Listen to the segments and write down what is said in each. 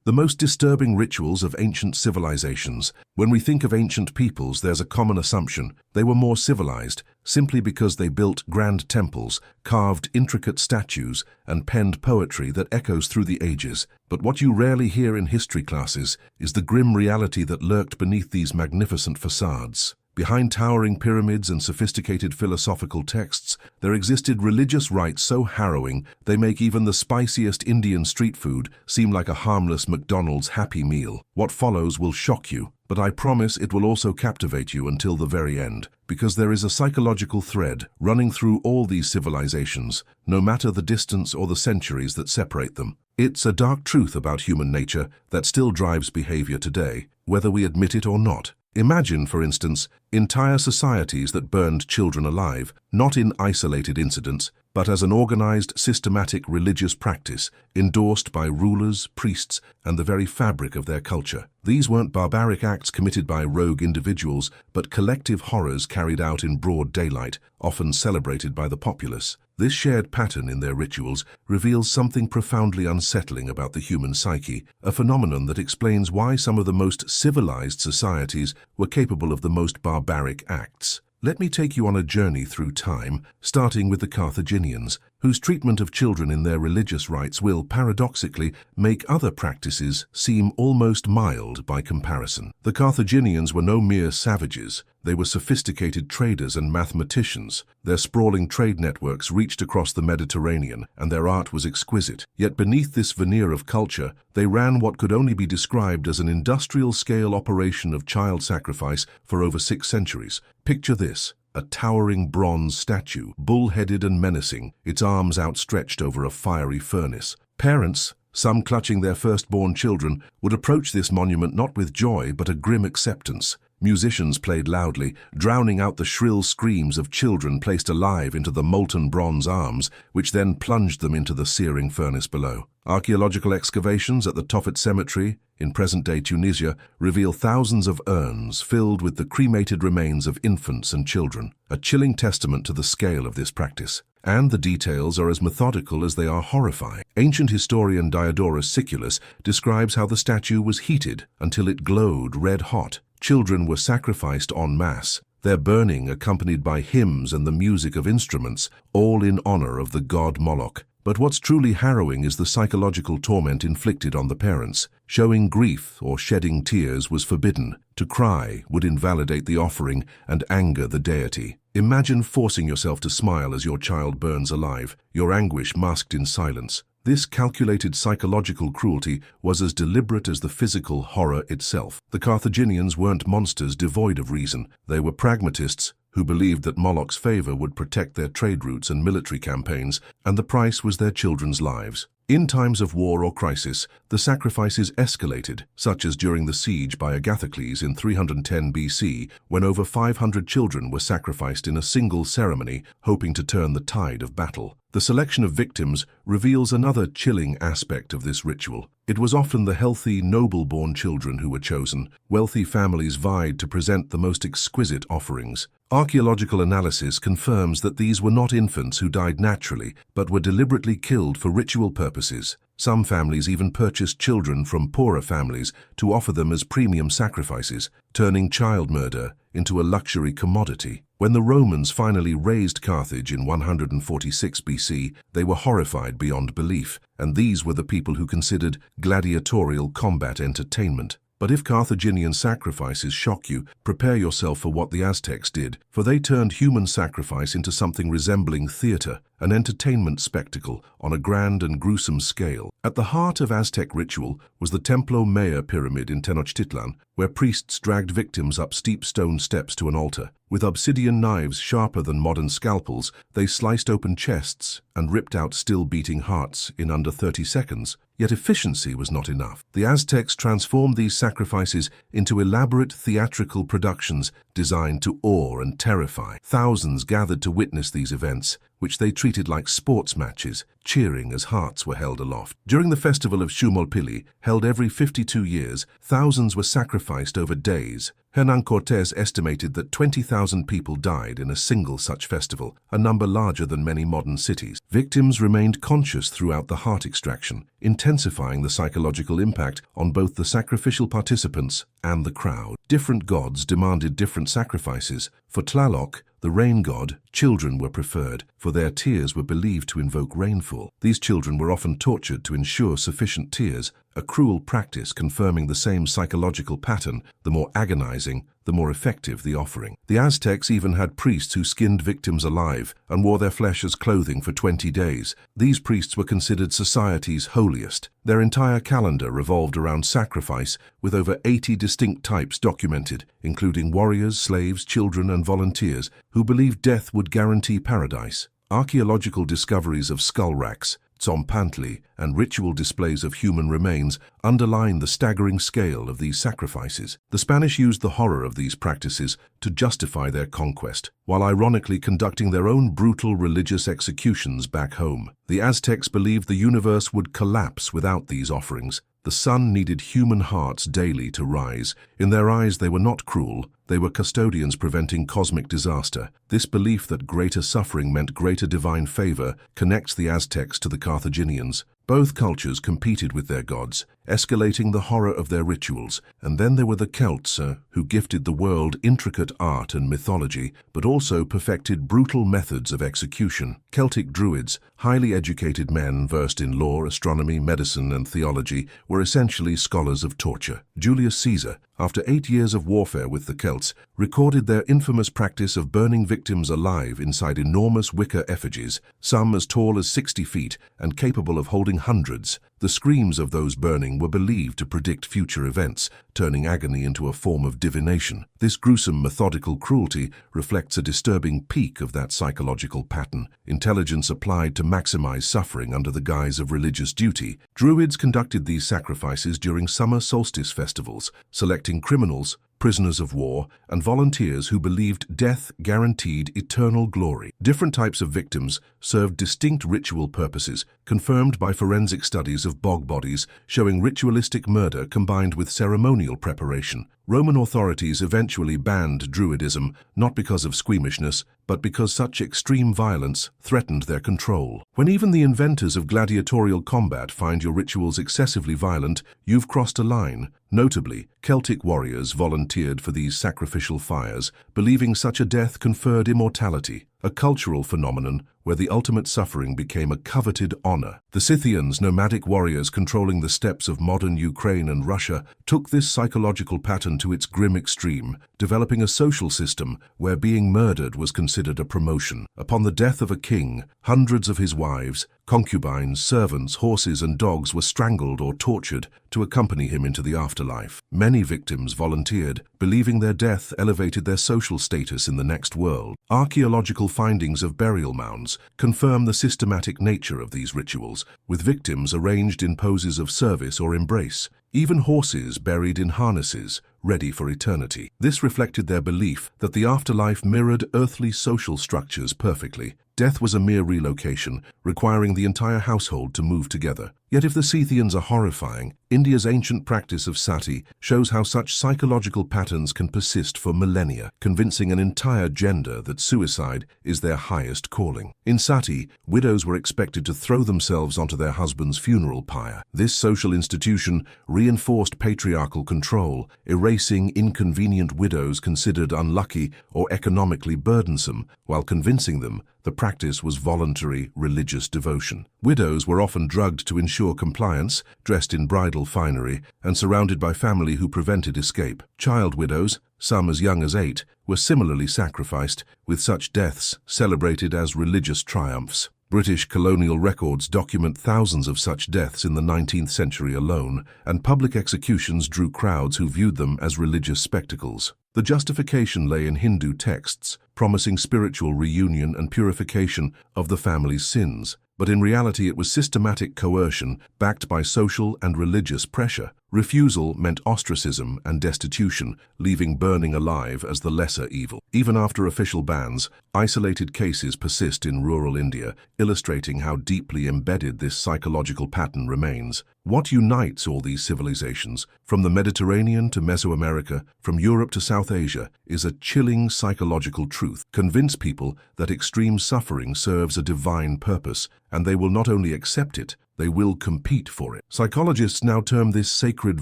The most disturbing rituals of ancient civilizations. When we think of ancient peoples, there's a common assumption. They were more civilized, simply because they built grand temples, carved intricate statues, and penned poetry that echoes through the ages. But what you rarely hear in history classes is the grim reality that lurked beneath these magnificent facades. Behind towering pyramids and sophisticated philosophical texts, there existed religious rites so harrowing they make even the spiciest Indian street food seem like a harmless McDonald's Happy Meal. What follows will shock you, but I promise it will also captivate you until the very end, because there is a psychological thread running through all these civilizations, no matter the distance or the centuries that separate them. It's a dark truth about human nature that still drives behavior today, whether we admit it or not. Imagine, for instance, entire societies that burned children alive, not in isolated incidents, but as an organized, systematic religious practice, endorsed by rulers, priests, and the very fabric of their culture. These weren't barbaric acts committed by rogue individuals, but collective horrors carried out in broad daylight, often celebrated by the populace. This shared pattern in their rituals reveals something profoundly unsettling about the human psyche, a phenomenon that explains why some of the most civilized societies were capable of the most barbaric acts. Let me take you on a journey through time, starting with the Carthaginians, whose treatment of children in their religious rites will, paradoxically, make other practices seem almost mild by comparison. The Carthaginians were no mere savages. They were sophisticated traders and mathematicians. Their sprawling trade networks reached across the Mediterranean, and their art was exquisite. Yet beneath this veneer of culture, they ran what could only be described as an industrial-scale operation of child sacrifice for over 6 centuries. Picture this. A towering bronze statue, bull-headed and menacing, its arms outstretched over a fiery furnace. Parents, some clutching their firstborn children, would approach this monument not with joy but a grim acceptance. Musicians played loudly, drowning out the shrill screams of children placed alive into the molten bronze arms, which then plunged them into the searing furnace below. Archaeological excavations at the Tophet Cemetery, in present-day Tunisia, reveal thousands of urns filled with the cremated remains of infants and children, a chilling testament to the scale of this practice. And the details are as methodical as they are horrifying. Ancient historian Diodorus Siculus describes how the statue was heated until it glowed red-hot. Children were sacrificed en masse, their burning accompanied by hymns and the music of instruments, all in honor of the god Moloch. But what's truly harrowing is the psychological torment inflicted on the parents. Showing grief or shedding tears was forbidden. To cry would invalidate the offering and anger the deity. Imagine forcing yourself to smile as your child burns alive, your anguish masked in silence. This calculated psychological cruelty was as deliberate as the physical horror itself. The Carthaginians weren't monsters devoid of reason. They were pragmatists who believed that Moloch's favor would protect their trade routes and military campaigns, and the price was their children's lives. In times of war or crisis, the sacrifices escalated, such as during the siege by Agathocles in 310 BC, when over 500 children were sacrificed in a single ceremony, hoping to turn the tide of battle. The selection of victims reveals another chilling aspect of this ritual. It was often the healthy, noble-born children who were chosen. Wealthy families vied to present the most exquisite offerings. Archaeological analysis confirms that these were not infants who died naturally, but were deliberately killed for ritual purposes. Some families even purchased children from poorer families to offer them as premium sacrifices, turning child murder into a luxury commodity. When the Romans finally razed Carthage in 146 BC, they were horrified beyond belief, and these were the people who considered gladiatorial combat entertainment. But if Carthaginian sacrifices shock you, prepare yourself for what the Aztecs did, for they turned human sacrifice into something resembling theater, an entertainment spectacle on a grand and gruesome scale. At the heart of Aztec ritual was the Templo Mayor pyramid in Tenochtitlan, where priests dragged victims up steep stone steps to an altar. With obsidian knives sharper than modern scalpels, they sliced open chests and ripped out still-beating hearts in under 30 seconds. Yet efficiency was not enough. The Aztecs transformed these sacrifices into elaborate theatrical productions designed to awe and terrify. Thousands gathered to witness these events, which they treated like sports matches, cheering as hearts were held aloft. During the festival of Shumolpili, held every 52 years, thousands were sacrificed over days, Hernán Cortés estimated that 20,000 people died in a single such festival, a number larger than many modern cities. Victims remained conscious throughout the heart extraction, intensifying the psychological impact on both the sacrificial participants and the crowd. Different gods demanded different sacrifices. For Tlaloc, the rain god, children were preferred, for their tears were believed to invoke rainfall. These children were often tortured to ensure sufficient tears, a cruel practice confirming the same psychological pattern: the more agonizing, the more effective the offering. The Aztecs even had priests who skinned victims alive and wore their flesh as clothing for 20 days. These priests were considered society's holiest. Their entire calendar revolved around sacrifice, with over 80 distinct types documented, including warriors, slaves, children, and volunteers who believed death would guarantee paradise. Archaeological discoveries of skull racks, tzompantli, and ritual displays of human remains underline the staggering scale of these sacrifices. The Spanish used the horror of these practices to justify their conquest, while ironically conducting their own brutal religious executions back home. The Aztecs believed the universe would collapse without these offerings. The sun needed human hearts daily to rise. In their eyes, they were not cruel. They were custodians preventing cosmic disaster. This belief that greater suffering meant greater divine favor connects the Aztecs to the Carthaginians. Both cultures competed with their gods, escalating the horror of their rituals. And then there were the Celts, who gifted the world intricate art and mythology, but also perfected brutal methods of execution. Celtic druids, highly educated men versed in law, astronomy, medicine, and theology, were essentially scholars of torture. Julius Caesar, after 8 years of warfare with the Celts, recorded their infamous practice of burning victims alive inside enormous wicker effigies, some as tall as 60 feet and capable of holding hundreds. The screams of those burning were believed to predict future events, turning agony into a form of divination. This gruesome, methodical cruelty reflects a disturbing peak of that psychological pattern: intelligence applied to maximize suffering under the guise of religious duty. Druids conducted these sacrifices during summer solstice festivals, selecting criminals, prisoners of war, and volunteers who believed death guaranteed eternal glory. Different types of victims served distinct ritual purposes, confirmed by forensic studies of bog bodies showing ritualistic murder combined with ceremonial preparation. Roman authorities eventually banned Druidism, not because of squeamishness, but because such extreme violence threatened their control. When even the inventors of gladiatorial combat find your rituals excessively violent, you've crossed a line. Notably, Celtic warriors volunteered for these sacrificial fires, believing such a death conferred immortality, a cultural phenomenon where the ultimate suffering became a coveted honor. The Scythians, nomadic warriors controlling the steppes of modern Ukraine and Russia, took this psychological pattern to its grim extreme, developing a social system where being murdered was considered a promotion. Upon the death of a king, hundreds of his wives, concubines, servants, horses, and dogs were strangled or tortured to accompany him into the afterlife. Many victims volunteered, believing their death elevated their social status in the next world. Archaeological findings of burial mounds confirm the systematic nature of these rituals, with victims arranged in poses of service or embrace. Even horses buried in harnesses, ready for eternity. This reflected their belief that the afterlife mirrored earthly social structures perfectly. Death was a mere relocation, requiring the entire household to move together. Yet if the Scythians are horrifying, India's ancient practice of sati shows how such psychological patterns can persist for millennia, convincing an entire gender that suicide is their highest calling. In sati, widows were expected to throw themselves onto their husband's funeral pyre. This social institution reinforced patriarchal control, erasing inconvenient widows considered unlucky or economically burdensome, while convincing them the practice was voluntary religious devotion. Widows were often drugged to ensure compliance, dressed in bridal finery, and surrounded by family who prevented escape. Child widows, some as young as 8, were similarly sacrificed, with such deaths celebrated as religious triumphs. British colonial records document thousands of such deaths in the 19th century alone, and public executions drew crowds who viewed them as religious spectacles. The justification lay in Hindu texts, promising spiritual reunion and purification of the family's sins. But in reality it was systematic coercion backed by social and religious pressure. Refusal meant ostracism and destitution, leaving burning alive as the lesser evil. Even after official bans, isolated cases persist in rural India, illustrating how deeply embedded this psychological pattern remains. What unites all these civilizations, from the Mediterranean to Mesoamerica, from Europe to South Asia, is a chilling psychological truth. Convince people that extreme suffering serves a divine purpose, and they will not only accept it, they will compete for it. Psychologists now term this sacred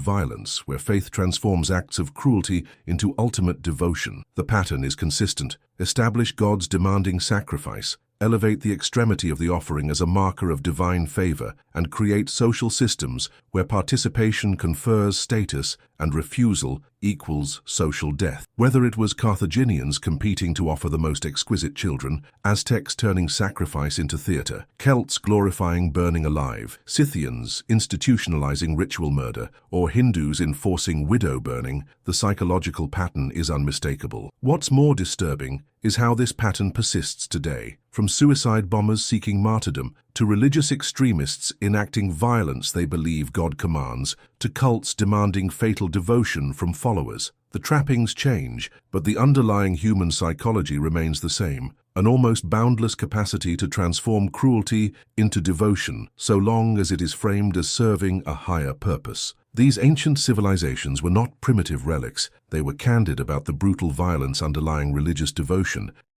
violence, where faith transforms acts of cruelty into ultimate devotion. The pattern is consistent. Establish God's demanding sacrifice, elevate the extremity of the offering as a marker of divine favor, and create social systems where participation confers status and refusal equals social death. Whether it was Carthaginians competing to offer the most exquisite children, Aztecs turning sacrifice into theater, Celts glorifying burning alive, Scythians institutionalizing ritual murder, or Hindus enforcing widow burning, the psychological pattern is unmistakable. What's more disturbing is how this pattern persists today. From suicide bombers seeking martyrdom, to religious extremists enacting violence they believe God commands, to cults demanding fatal devotion from followers. The trappings change, but the underlying human psychology remains the same, an almost boundless capacity to transform cruelty into devotion, so long as it is framed as serving a higher purpose. These ancient civilizations were not primitive relics, they were candid about the brutal violence underlying religious devotion,